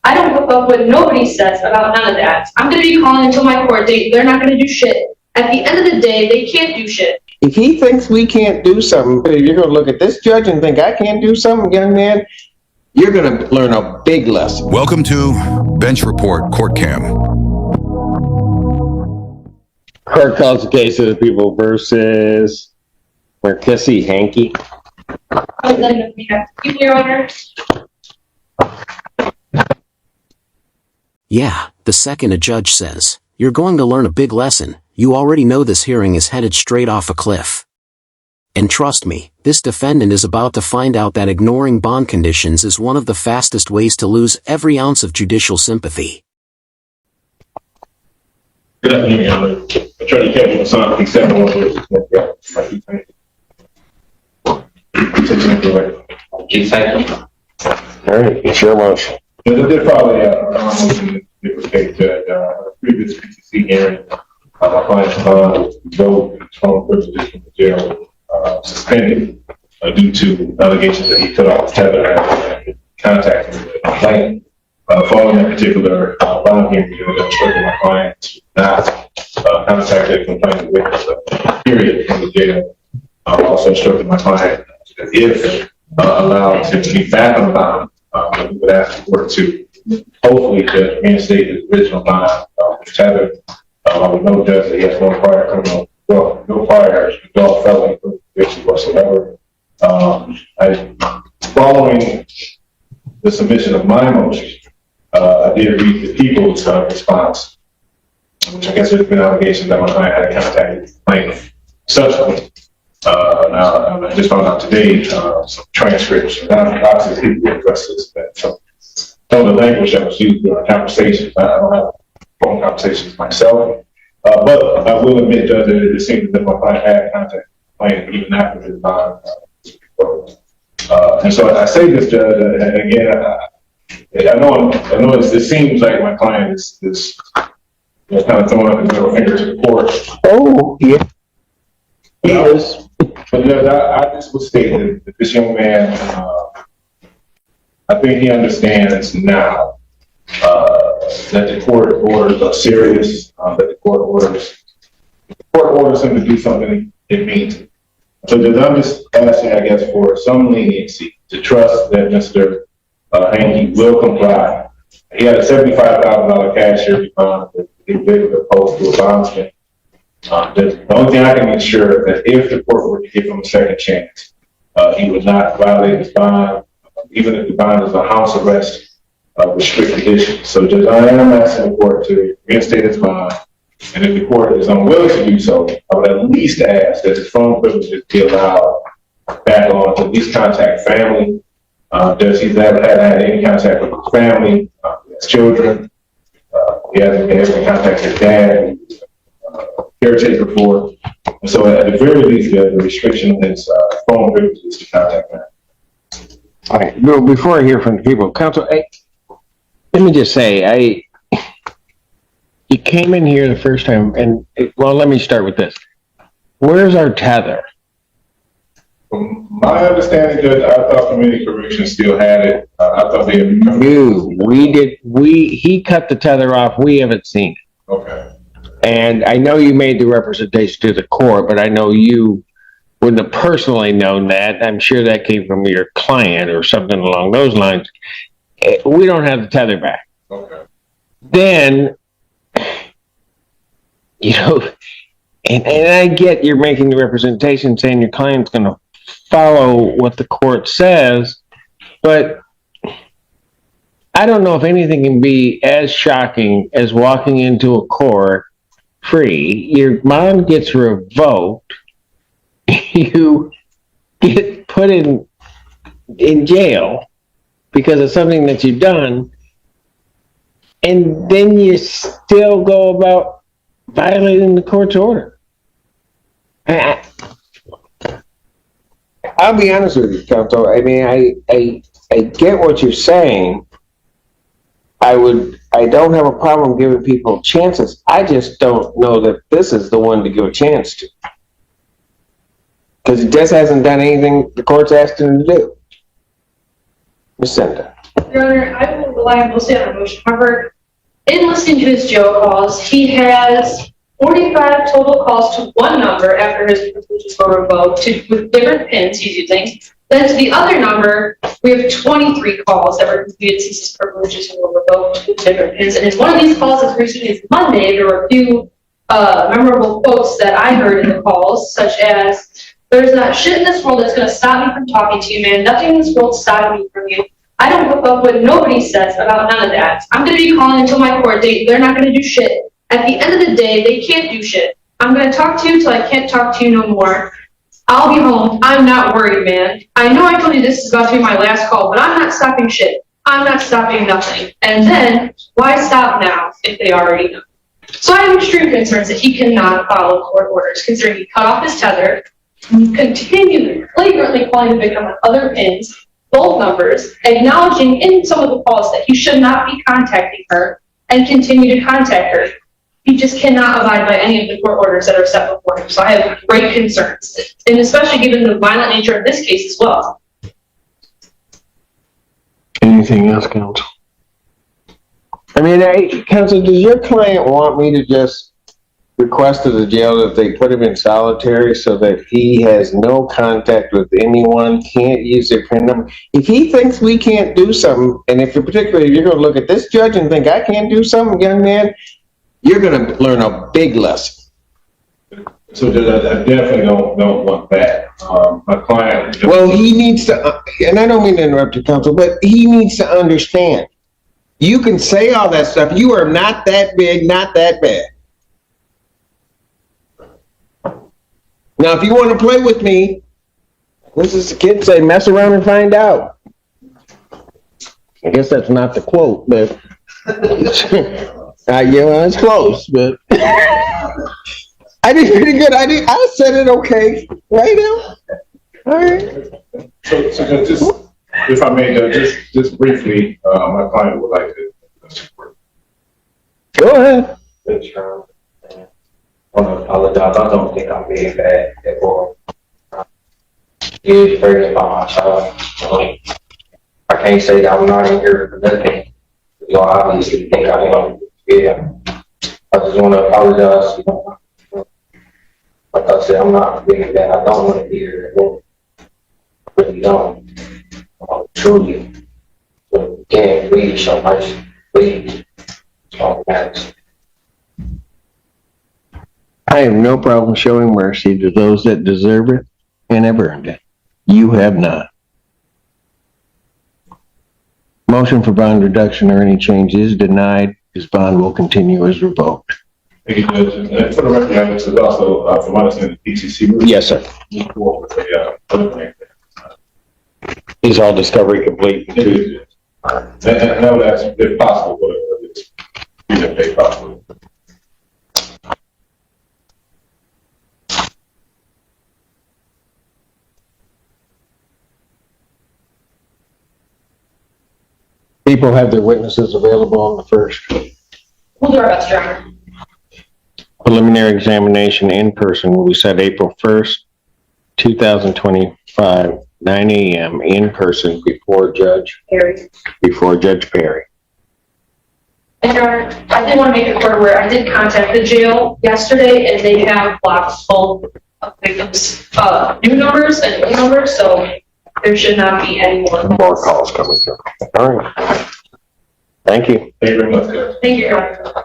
I don't give up what nobody says about none of that. I'm going to be calling until my court date. They're not going to do shit. At the end of the day, they can't do shit. If he thinks we can't do something, you're going to look at this judge and think I can't do something, young man, you're going to learn a big lesson. Welcome to Bench Report Court Cam. Court calls the case of the people versus Marquesi Hankey. Your Honor. Yeah, the second a judge says, "You're going to learn a big lesson," you already know this hearing is headed straight off a cliff. And trust me, this defendant is about to find out that ignoring bond conditions is one of the fastest ways to lose every ounce of judicial sympathy. Good afternoon, Your Honor. Attorney Kevin Masson, All right, it's your motion. There's probably a motion with respect to a previous PCC hearing. My client's bond revoked from privileges from the jail, suspended due to allegations that he cut off tether and contacted the complainant. Following that particular bond hearing, I instructed my client to not contact the complainant witness, period, from the jail. I also instructed my client that if allowed to be back on the bond, we would ask the court to hopefully to reinstate his original bond, which tethered. We know judge that he has no prior criminal, well, no prior adult felony conviction whatsoever. Following the submission of my motion, I did read the people's response, which I guess there's been allegations that my client had contacted the complainant subsequently. Now, I just found out today some transcripts, and obviously people address this. So, some of the language that was used during conversations, I don't have phone conversations myself, but I will admit, Judge, that it seems that my client had contacted the complainant even after his bond was revoked. And so I say this, Judge, and again, I know it seems like my client is kind of throwing up his middle finger to the court. Oh, yeah. He is. But Judge, I just would state that this young man, I think he understands now that the court orders are serious, that the court orders him to do something, it means it. So Judge, I'm just asking, I guess, for some leniency to trust that Mr. Hankey will comply. He had a $75,000 cashier bond that he did opposed to a bondsman. The only thing I can ensure that if the court were to give him a second chance, he would not violate his bond, even if the bond is a house arrest with strict conditions. So Judge, I am asking the court to reinstate his bond, and if the court is unwilling to do so, I would at least ask that his phone privileges be allowed back on to at least contact family. Does he's never had any contact with his family, his children? He hasn't been able to contact his dad, caretaker for. And so at the very least, the restriction on his phone privileges to contact family. All right. Well, before I hear from the people, counsel, let me just say, you came in here the first time, and well, let me start with this. Where's our tether? From my understanding, Judge, I thought community corrections still had it. I thought they had he cut the tether off. We haven't seen it. Okay. And I know you made the representation to the court, but I know you wouldn't have personally known that. I'm sure that came from your client or something along those lines. We don't have the tether back. Okay. Then, and I get you're making the representation saying your client's going to follow what the court says, but I don't know if anything can be as shocking as walking into a court free. Your bond gets revoked. You get put in jail because of something that you've done, and then you still go about violating the court's order. I'll be honest with you, counsel. I mean, I get what you're saying. I don't have a problem giving people chances. I just don't know that this is the one to give a chance to. Because he just hasn't done anything the court's asked him to do. Ms. Senda. Your Honor, I will rely mostly on emotion. However, in listening to his jail calls, he has 45 total calls to one number after his privileges were revoked with different pins he's using. Then to the other number, we have 23 calls that were completed since his privileges were revoked with different pins. And in one of these calls as recently as Monday, there were a few memorable quotes that I heard in the calls, such as, "There's not shit in this world that's going to stop me from talking to you, man. Nothing in this world stopping me from you. I don't hook up what nobody says about none of that. I'm going to be calling until my court date. They're not going to do shit. At the end of the day, they can't do shit. I'm going to talk to you till I can't talk to you no more. I'll be home. I'm not worried, man. I know I told you this is about to be my last call, but I'm not stopping shit. I'm not stopping nothing." And then, why stop now if they already know? So I have extreme concerns that he cannot follow court orders, considering he cut off his tether, continued flagrantly calling the victim on other pins, both numbers, acknowledging in some of the calls that he should not be contacting her, and continue to contact her. He just cannot abide by any of the court orders that are set before him. So I have great concerns, and especially given the violent nature of this case as well. Anything else, counsel? I mean, counsel, does your client want me to just request to the jail that they put him in solitary so that he has no contact with anyone, can't use their PIN number? If he thinks we can't do something, and if particularly you're going to look at this judge and think I can't do something, young man, you're going to learn a big lesson. So I definitely don't want that. My client. Well, he needs to, and I don't mean to interrupt you, counsel, but he needs to understand. You can say all that stuff. You are not that big, not that bad. Now, if you want to play with me, this is the kids say, mess around and find out. I guess that's not the quote, but yeah, well, it's close, but I did pretty good. I said it okay, right now. All right. So just, if I may, just briefly, my client would like to. Go ahead. I want to apologize. I don't think I'm being bad at all. Huge burden by myself. I can't say that I'm not in here for nothing. You know, I obviously think I am. Yeah. I just want to apologize. Like I said, I'm not being bad. I don't want to be here at all. I really don't. Truly. So, can't read so much. Please. That's all that matters. I have no problem showing mercy to those that deserve it and have earned it. You have not. Motion for bond reduction or any change is denied. His bond will continue as revoked. Thank you, Judge. And for the record, this is also, from my understanding, the PCC. Yes, sir. Is all discovery complete? And I would ask if possible, if possible. People have their witnesses available on the first. We'll do our best, Your Honor. Preliminary examination in person will be set April 1st, 2025, 9 a.m. in person before Judge Perry. And Your Honor, I did want to make it clear where I did contact the jail yesterday, and they have blocks full of victims' new numbers and old numbers, so there should not be any more More calls coming through. All right. Thank you. Thank you very much, Judge. Thank you, Your Honor.